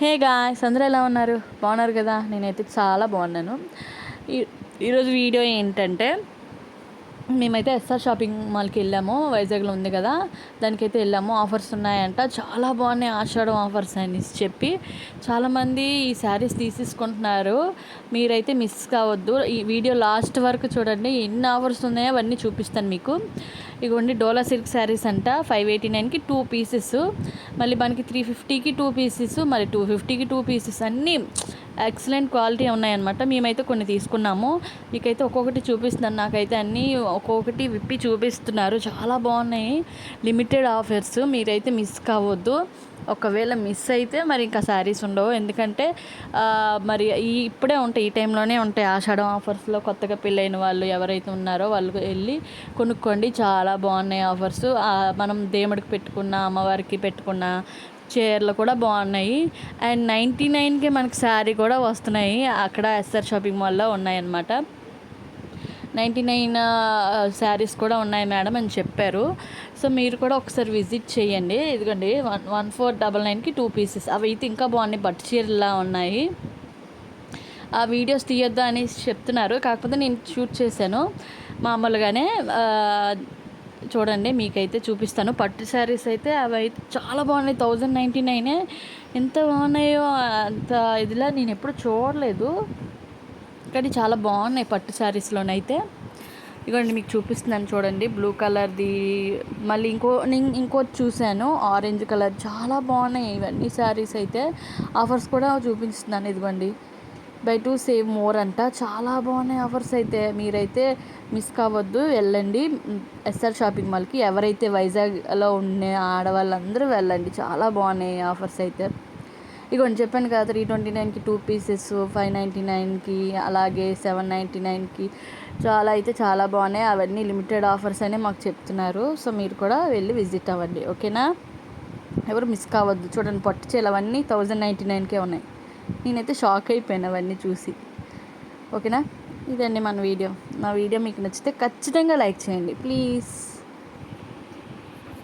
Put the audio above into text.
Hey guys, అందరూ ఎలా ఉన్నారు? బాగున్నారు కదా? నేనైతే చాలా బాగున్నాను. ఈరోజు వీడియో ఏంటంటే, మేమైతే ఎస్ఆర్ షాపింగ్ మాల్కి వెళ్ళాము. వైజాగ్లో ఉంది కదా, దానికైతే వెళ్ళాము. ఆఫర్స్ ఉన్నాయంట, చాలా బాగున్నాయి. ఆషాఢం ఆఫర్స్ అని చెప్పి చాలామంది ఈ శారీస్ తీసేసుకుంటున్నారు. మీరైతే మిస్ కావద్దు. ఈ వీడియో లాస్ట్ వరకు చూడండి. ఎన్ని ఆఫర్స్ ఉన్నాయో అవన్నీ చూపిస్తాను మీకు. ఇదిగోండి, డోలా సిల్క్ శారీస్ అంట 589కి 2 పీసెస్, మళ్ళీ మనకి 350కి 2 పీసెస్, మరి 250కి 2 పీసెస్, అన్నీ ఎక్సలెంట్ క్వాలిటీ ఉన్నాయన్నమాట. మేమైతే కొన్ని తీసుకున్నాము. మీకైతే ఒక్కొక్కటి చూపిస్తున్నాను. నాకైతే అన్నీ ఒక్కొక్కటి విప్పి చూపిస్తున్నారు. చాలా బాగున్నాయి. లిమిటెడ్ ఆఫర్స్, మీరైతే మిస్ కావద్దు. ఒకవేళ మిస్ అయితే మరి ఇంకా శారీస్ ఉండవు. ఎందుకంటే మరి ఇప్పుడే ఉంటాయి, ఈ టైంలోనే ఉంటాయి. ఆషాఢం ఆఫర్స్లో కొత్తగా పెళ్ళైన వాళ్ళు ఎవరైతే ఉన్నారో వాళ్ళు వెళ్ళి కొనుక్కోండి. చాలా బాగున్నాయి ఆఫర్స్. మనం దేవుడికి పెట్టుకున్న, అమ్మవారికి పెట్టుకున్న చీరలు కూడా బాగున్నాయి. అండ్ 99కి మనకి శారీ కూడా వస్తున్నాయి. అక్కడ ఎస్ఆర్ షాపింగ్ మాల్లో ఉన్నాయన్నమాట. 99 శారీస్ కూడా ఉన్నాయి మేడం అని చెప్పారు. సో మీరు కూడా ఒకసారి విజిట్ చేయండి. ఇదిగోండి, 1499కి 2 పీసెస్. అవి అయితే ఇంకా బాగున్నాయి, పట్టు చీరలా ఉన్నాయి. ఆ వీడియోస్ తీయొద్దు అని చెప్తున్నారు, కాకపోతే నేను షూట్ చేశాను మామూలుగానే. చూడండి, మీకైతే చూపిస్తాను. పట్టు శారీస్ అయితే అవి అయితే చాలా బాగున్నాయి. 1099. ఎంత బాగున్నాయో అంత ఇదిలా నేను ఎప్పుడు చూడలేదు, కానీ చాలా బాగున్నాయి పట్టు శారీస్లోనైతే. ఇదిగోండి, మీకు చూపిస్తున్నాను చూడండి. బ్లూ కలర్ది, మళ్ళీ ఇంకోటి చూశాను ఆరెంజ్ కలర్. చాలా బాగున్నాయి ఇవన్నీ శారీస్ అయితే. ఆఫర్స్ కూడా చూపిస్తున్నాను. ఇదిగోండి, బై 2 సేవ్ మోర్ అంట. చాలా బాగున్నాయి ఆఫర్స్ అయితే. మీరైతే మిస్ కావద్దు, వెళ్ళండి ఎస్ఆర్ షాపింగ్ మాల్కి. ఎవరైతే వైజాగ్లో ఉండే ఆడవాళ్ళందరూ వెళ్ళండి. చాలా బాగున్నాయి ఆఫర్స్ అయితే. ఇదిగోండి, చెప్పాను కదా, 329కి 2 పీసెస్, 599కి, అలాగే 799కి చాలా బాగున్నాయి. అవన్నీ లిమిటెడ్ ఆఫర్స్ అనే మాకు చెప్తున్నారు. సో మీరు కూడా వెళ్ళి విజిట్ అవ్వండి, ఓకేనా? ఎవరు మిస్ కావద్దు. చూడండి, పట్టు చీరలు అవన్నీ 1099కే ఉన్నాయి. నేనైతే షాక్ అయిపోయాను అవన్నీ చూసి, ఓకేనా? ఇదండి మన వీడియో. నా వీడియో మీకు నచ్చితే ఖచ్చితంగా లైక్ చేయండి ప్లీజ్.